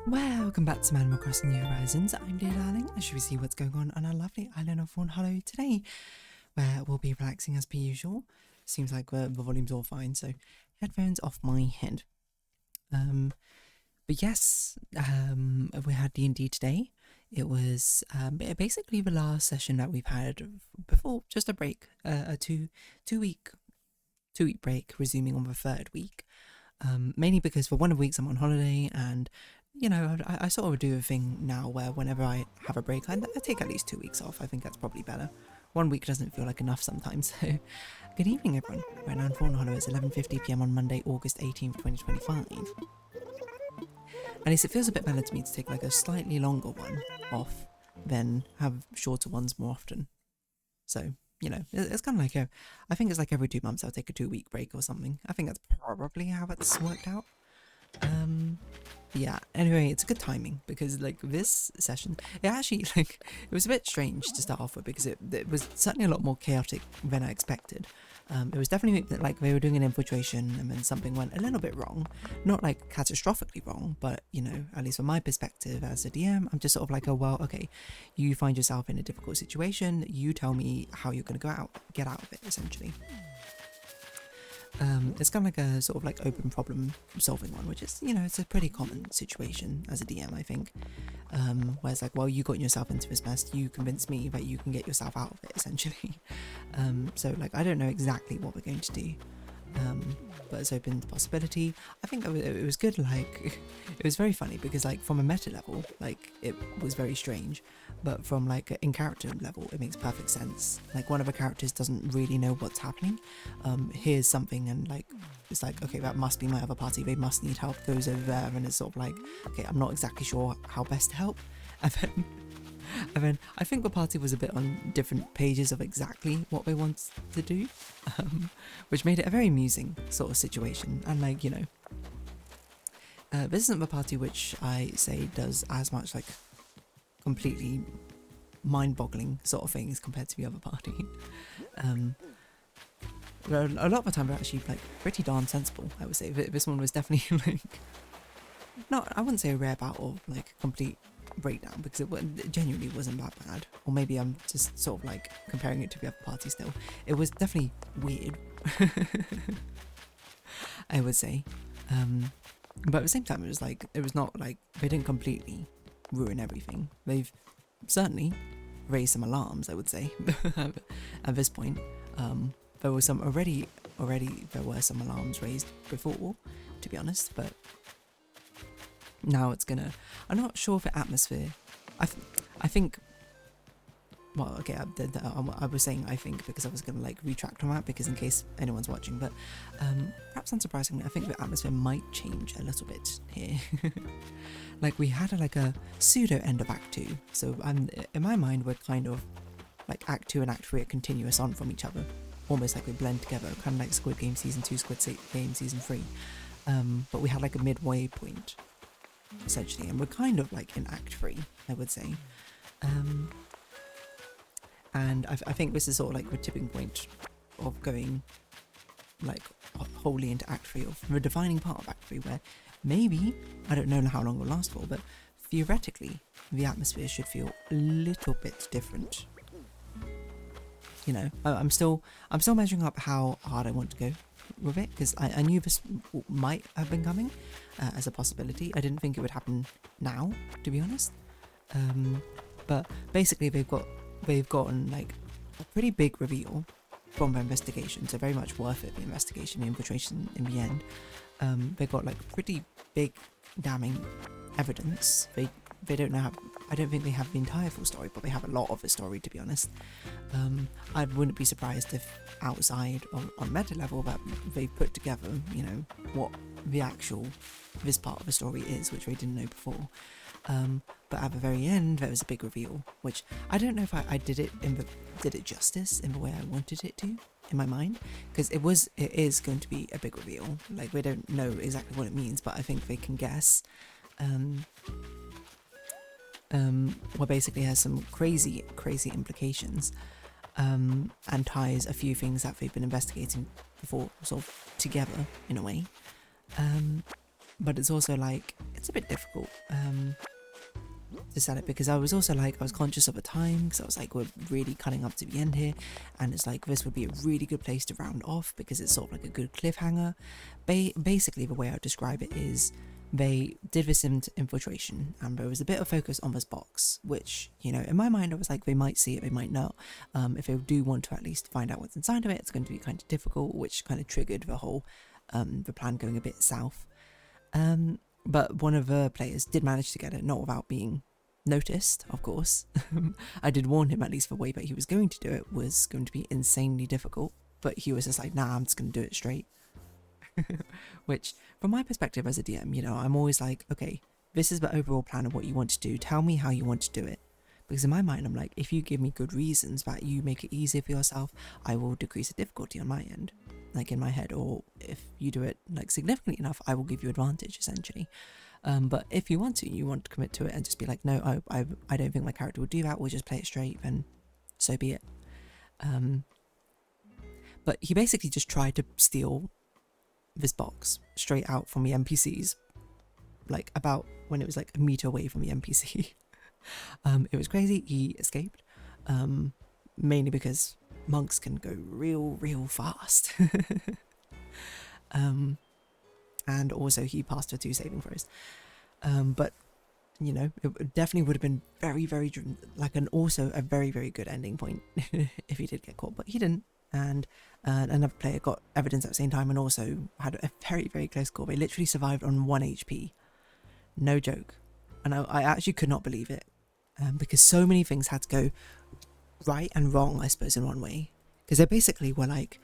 Welcome back to Animal Crossing New Horizons. I'm dear darling, and should we see what's going on our lovely island of Fawnhallow today, where we'll be relaxing as per usual. Seems like the volume's all fine, so headphones off my head. But yes, we had D&D today. It was basically the last session that we've had before just a break, a two week break, resuming on the third week. Mainly because for one of the weeks I'm on holiday, and you know, I sort of do a thing now where whenever I have a break, I take at least 2 weeks off. I think that's probably better. 1 week doesn't feel like enough sometimes. So, good evening, everyone. Right now in Fawnhallow, it's 11:50 PM on Monday, August 18th, 2025. At least it feels a bit better to me to take like a slightly longer one off than have shorter ones more often. So, you know, it's kind of like I think it's like every 2 months I'll take a 2-week break or something. I think that's probably how it's worked out. Yeah, anyway, it's good timing because like this session, it was a bit strange to start off with because it was certainly a lot more chaotic than I expected. It was definitely like they were doing an infiltration and then something went a little bit wrong. Not like catastrophically wrong, but you know, at least from my perspective as a DM, I'm just sort of like, oh well, okay, you find yourself in a difficult situation, you tell me how you're going to get out of it, essentially. It's kind of like a sort of like open problem solving one, which is, you know, it's a pretty common situation as a DM, I think. Where it's like, well, you got yourself into this mess, you convinced me that you can get yourself out of it, essentially. So like, I don't know exactly what we're going to do, but it's open to possibility. I think it was good, like, it was very funny because like from a meta level, like it was very strange, but from like an in-character level, it makes perfect sense. Like one of the characters doesn't really know what's happening, hears something and like, it's like, okay, that must be my other party, they must need help, goes over there, and it's sort of like, okay, I'm not exactly sure how best to help, and then I think the party was a bit on different pages of exactly what they wanted to do, which made it a very amusing sort of situation. And like, you know, this isn't the party which I say does as much like completely mind-boggling sort of things compared to the other party. A lot of the time they're actually like pretty darn sensible, I would say. This one was definitely like, not, I wouldn't say a rare bout of like complete breakdown, because it genuinely wasn't that bad, or maybe I'm just sort of like comparing it to the other party still. It was definitely weird, I would say, but at the same time it was not like they didn't completely ruin everything. They've certainly raised some alarms, I would say. At this point, there were some already there were some alarms raised before, to be honest, but now it's gonna, I'm not sure of the atmosphere. I think, well, okay, I was saying I think because I was gonna like retract on that, because in case anyone's watching, but perhaps unsurprisingly, I think the atmosphere might change a little bit here. Like we had like a pseudo end of Act 2, so in my mind we're kind of like Act 2 and Act 3 are continuous on from each other, almost like we blend together, kind of like Squid Game Season 2, Squid Game Season 3, but we had like a midway point, essentially, and we're kind of like in Act 3, I would say. And I think this is sort of like the tipping point of going like wholly into Act 3, of the defining part of Act 3, where maybe, I don't know how long it will last for, but theoretically the atmosphere should feel a little bit different. You know, I'm still measuring up how hard I want to go with it, because I knew this might have been coming as a possibility. I didn't think it would happen now, to be honest. But basically they've gotten like a pretty big reveal from their investigation, so very much worth it, the investigation, the infiltration in the end. They got like pretty big damning evidence. They don't know how, I don't think they have the entire full story, but they have a lot of the story, to be honest. I wouldn't be surprised if outside on meta level that they've put together, you know, what the actual, this part of the story is, which they didn't know before. But at the very end there was a big reveal, which I don't know if I did it justice in the way I wanted it to in my mind, because it is going to be a big reveal. Like we don't know exactly what it means, but I think they can guess. Well, basically has some crazy implications, and ties a few things that they've been investigating before sort of together in a way. But it's also like, it's a bit difficult to sell it, because I was also like, I was conscious of the time, because I was like, we're really cutting up to the end here, and it's like this would be a really good place to round off because it's sort of like a good cliffhanger. Basically, the way I would describe it is they did this infiltration, and there was a bit of focus on this box, which, you know, in my mind I was like, they might see it, they might not. If they do want to at least find out what's inside of it, it's going to be kind of difficult, which kind of triggered the whole the plan going a bit south. But one of the players did manage to get it, not without being noticed, of course. I did warn him at least the way that he was going to do it was going to be insanely difficult, but he was just like, nah, I'm just going to do it straight. Which, from my perspective as a DM, you know, I'm always like, okay, this is the overall plan of what you want to do, tell me how you want to do it. Because in my mind, I'm like, if you give me good reasons that you make it easier for yourself, I will decrease the difficulty on my end, like in my head. Or if you do it like significantly enough, I will give you advantage, essentially. But if you want to commit to it and just be like, no, I don't think my character will do that, we'll just play it straight, then so be it. But he basically just tried to steal this box straight out from the NPCs, like about when it was like a meter away from the NPC. It was crazy. He escaped, mainly because monks can go real fast. And also he passed her 2 saving throws. But you know, it definitely would have been very like also a very good ending point if he did get caught, but he didn't. And another player got evidence at the same time and also had a very close call. They literally survived on 1 HP. No joke. And I actually could not believe it, because so many things had to go right and wrong, I suppose, in one way. Because they basically were like,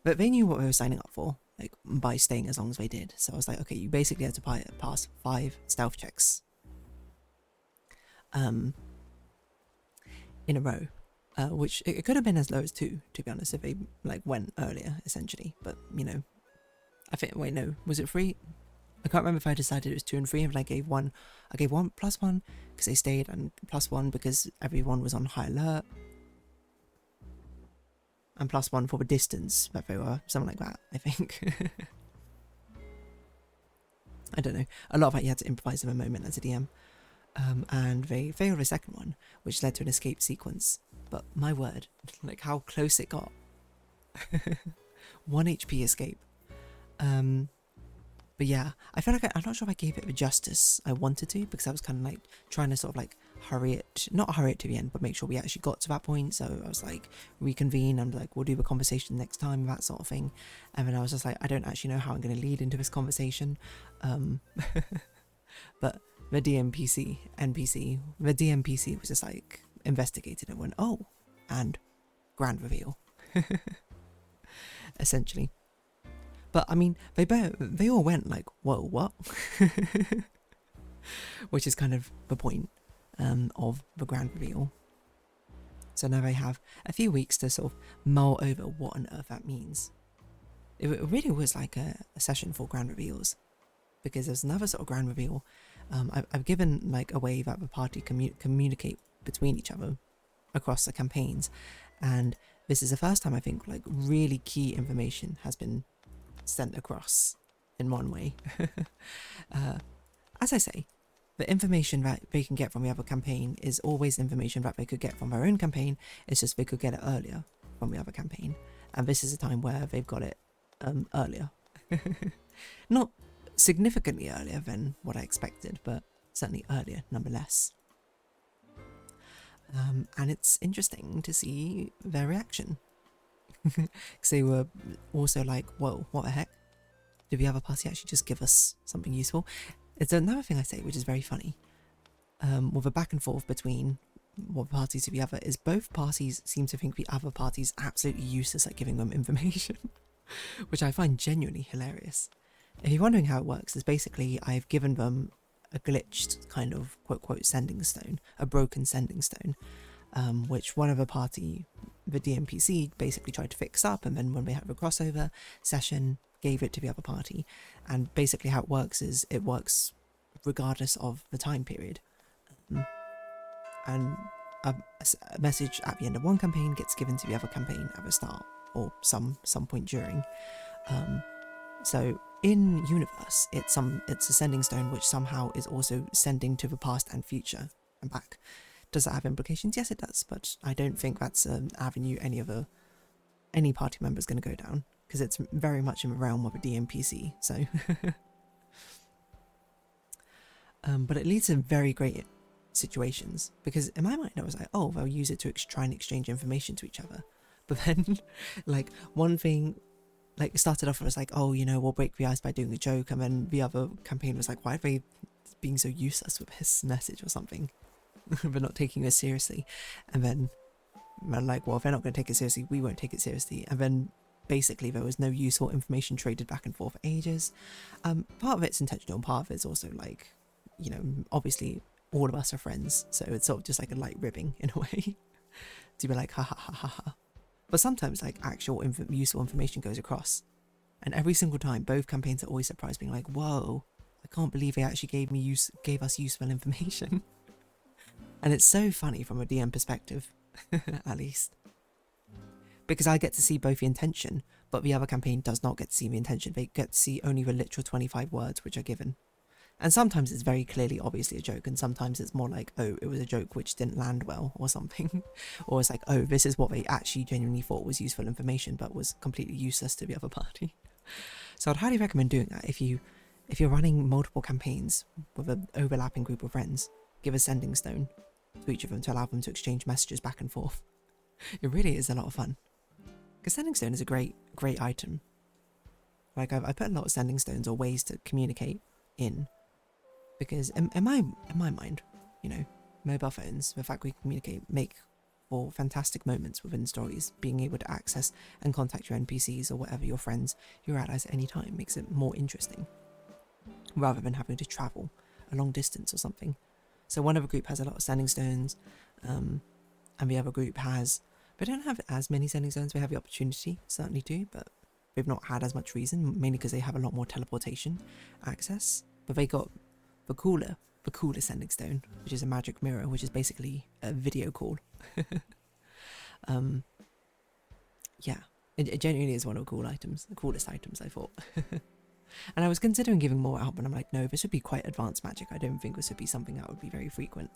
but they knew what they were signing up for, like, by staying as long as they did. So I was like, okay, you basically had to pass 5 stealth checks in a row. Which it could have been as low as 2, to be honest, if they like went earlier, essentially. But you know, I think, wait, no, was it 3? I can't remember if I decided it was 2 and 3, and I gave 1 +1 because they stayed, and +1 because everyone was on high alert, and +1 for the distance that they were, something like that, I think. I don't know, a lot of that you had to improvise in a moment as a DM. And they failed the second one, which led to an escape sequence. But my word, like how close it got. 1 HP escape. But yeah, I feel like I'm not sure if I gave it the justice I wanted to, because I was kind of like trying to sort of like not hurry it to the end, but make sure we actually got to that point. So I was like, reconvene, and like, we'll do the conversation next time, that sort of thing. And then I was just like, I don't actually know how I'm going to lead into this conversation. But the DMPC was just like investigated and went, oh, and grand reveal. Essentially. But I mean, they all went like, whoa, what? Which is kind of the point of the grand reveal. So now they have a few weeks to sort of mull over what on earth that means. It really was like a session for grand reveals, because there's another sort of grand reveal. I've given like a way that the party communicate between each other across the campaigns, and this is the first time I think like really key information has been sent across in one way. As I say, the information that they can get from the other campaign is always information that they could get from their own campaign. It's just they could get it earlier from the other campaign, and this is a time where they've got it earlier. Not significantly earlier than what I expected, but certainly earlier nonetheless. And it's interesting to see their reaction, because they were also like, whoa, what the heck, did the other party actually just give us something useful? It's another thing I say which is very funny, with a back and forth between one party to the other, is both parties seem to think the other party's absolutely useless at giving them information. Which I find genuinely hilarious. If you're wondering how it works, is basically I've given them a glitched kind of quote sending stone, a broken sending stone, which one of the party, the DMPC, basically tried to fix up, and then when we have a crossover session, gave it to the other party. And basically how it works is it works regardless of the time period, and a message at the end of one campaign gets given to the other campaign at the start or some point during. So in universe, it's a sending stone which somehow is also sending to the past and future and back. Does that have implications? Yes, it does, but I don't think that's an avenue any party member is going to go down, because it's very much in the realm of a DMPC. So, but it leads to very great situations, because in my mind I was like, oh, they'll use it to try and exchange information to each other. But then, like, one thing, like, started off as like, oh, we'll break the ice by doing a joke, and then the other campaign was like, why are they being so useless with this message or something? They're not taking this seriously. And then I'm like, well, if they're not going to take it seriously, we won't take it seriously. And then basically there was no useful information traded back and forth for ages. Part of it's intentional, part of it's also like, obviously all of us are friends, so it's sort of just like a light ribbing in a way to be like, ha ha ha ha ha. But sometimes like actual useful information goes across, and every single time both campaigns are always surprised, being like, whoa, I can't believe they actually gave us useful information. And it's so funny from a DM perspective, at least, because I get to see both the intention, but the other campaign does not get to see the intention. They get to see only the literal 25 words which are given. And sometimes it's very clearly obviously a joke, and sometimes it's more like, oh, it was a joke which didn't land well or something. Or it's like, oh, this is what they actually genuinely thought was useful information but was completely useless to the other party. So I'd highly recommend doing that if you're running multiple campaigns with an overlapping group of friends. Give a sending stone to each of them to allow them to exchange messages back and forth. It really is a lot of fun, because sending stone is a great item. Like, I put a lot of sending stones or ways to communicate in, because in my mind, mobile phones, the fact we communicate, make for fantastic moments within stories. Being able to access and contact your NPCs or whatever your friends, your allies at any time, makes it more interesting, rather than having to travel a long distance or something. So one of the group has a lot of sending stones, and the other group they don't have as many sending stones. They have the opportunity, certainly do, but they've not had as much reason, mainly because they have a lot more teleportation access. But they got the cooler sending stone, which is a magic mirror, which is basically a video call. Yeah, it genuinely is one of the coolest items, I thought. And I was considering giving more out, but I'm like, no, this would be quite advanced magic. I don't think this would be something that would be very frequent.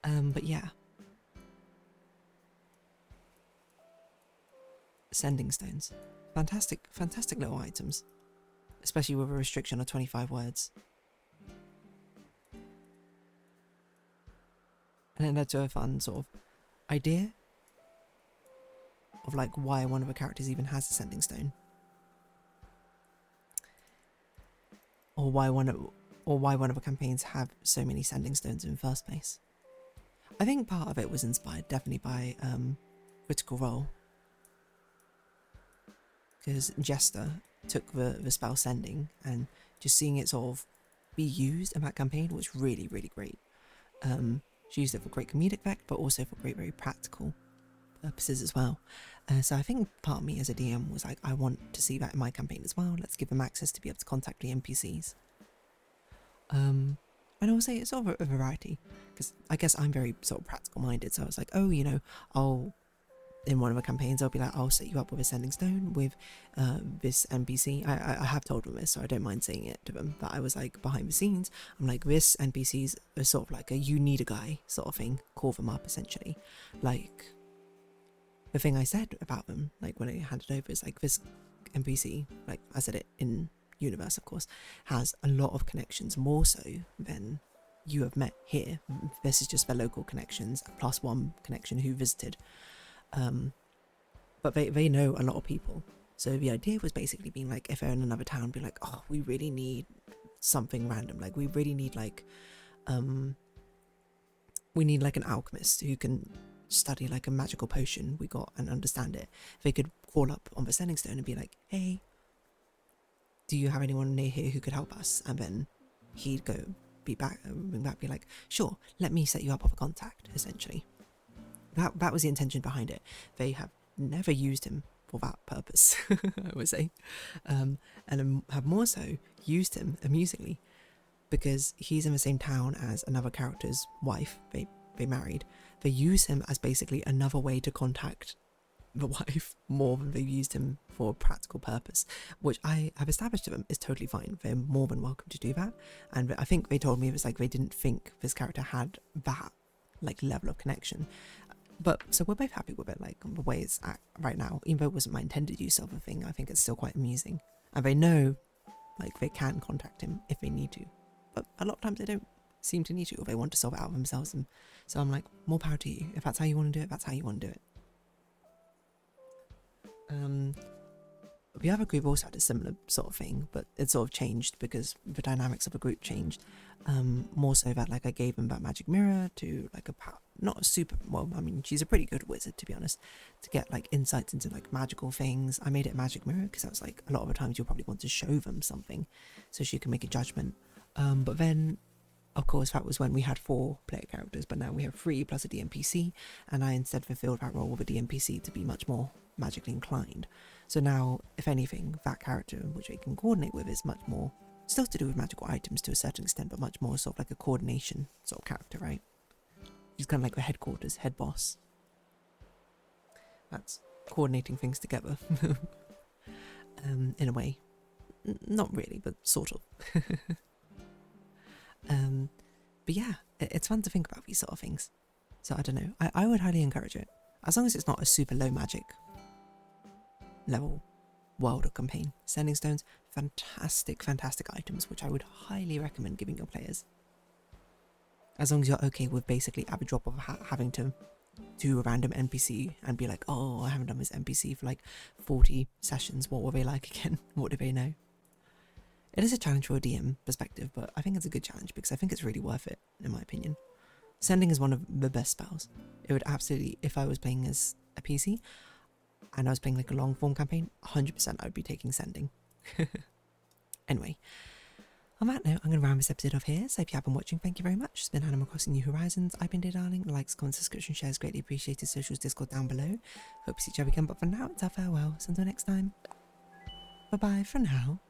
But yeah. Sending stones. Fantastic little items. Especially with a restriction of 25 words. And it led to a fun sort of idea of like why one of the characters even has a sending stone, or why one of the campaigns have so many sending stones in the first place. I think part of it was inspired definitely by Critical Role, because Jester took the spell sending, and just seeing it sort of be used in that campaign was really, really great. She used it for great comedic effect, but also for great, very practical purposes as well. So I think part of me as a DM was like, I want to see that in my campaign as well. Let's give them access to be able to contact the NPCs. And I will say it's sort of a variety, because I guess I'm very sort of practical minded. So I was like, oh, in one of the campaigns, I'll be like, I'll set you up with a sending stone with this NPC. I have told them this, so I don't mind saying it to them. But I was like, behind the scenes, I'm like, this NPC's a sort of like a you need a guy sort of thing. Call them up, essentially. Like, the thing I said about them, like when I handed over, is like, this NPC, like I said it in universe, of course, has a lot of connections, more so than you have met here. This is just their local connections, plus one connection who visited. But they know a lot of people. So the idea was basically being like, if they're in another town, be like, oh, we really need something random. Like, we really need like, we need like an alchemist who can study like a magical potion we got and understand it. They could call up on the sending stone and be like, hey, do you have anyone near here who could help us? And then he'd bring back, be like, sure, let me set you up with a contact, essentially. That was the intention behind it. They have never used him for that purpose, I would say, and have more so used him amusingly, because he's in the same town as another character's wife. They married. They use him as basically another way to contact the wife more than they've used him for a practical purpose, which I have established to them is totally fine. They're more than welcome to do that. And I think they told me it was like they didn't think this character had that like level of connection. But so we're both happy with it, like the way it's at right now. Even though it wasn't my intended use of the thing, I think it's still quite amusing. And they know like they can contact him if they need to. But a lot of times they don't seem to need to, or they want to solve it out themselves. And so I'm like, more power to you. If that's how you want to do it, that's how you want to do it. The other group also had a similar sort of thing, but it sort of changed because the dynamics of the group changed. More so that like I gave them that magic mirror to like not a super, well, I mean, she's a pretty good wizard to be honest, to get like insights into like magical things. I made it a magic mirror because I was like, a lot of the times you'll probably want to show them something so she can make a judgment. But then of course that was when we had 4 player characters, but now we have 3 plus a DMPC, and I instead fulfilled that role with a DMPC to be much more magically inclined. So now, if anything, that character which I can coordinate with is much more, still to do with magical items to a certain extent, but much more sort of like a coordination sort of character, right? She's kind of like the headquarters, head boss. That's coordinating things together. In a way. Not really, but sort of. But yeah, it's fun to think about these sort of things. So I don't know, I would highly encourage it. As long as it's not a super low magic level world or campaign. Sending stones, fantastic items, which I would highly recommend giving your players. As long as you're okay with basically at the drop of a hat having to do a random NPC and be like, oh, I haven't done this NPC for like 40 sessions, what were they like again? What do they know? It is a challenge for a DM perspective, but I think it's a good challenge because I think it's really worth it, in my opinion. Sending is one of the best spells. It would absolutely, if I was playing as a PC and I was playing like a long form campaign, 100% I would be taking sending. Anyway, on that note, I'm going to round this episode off here. So if you have been watching, thank you very much. It's been Animal Crossing New Horizons. I've been Dear Darling. Likes, comments, subscription, shares greatly appreciated. Socials, Discord down below. Hope to see each other again, but for now, it's our farewell. So until next time, bye bye for now.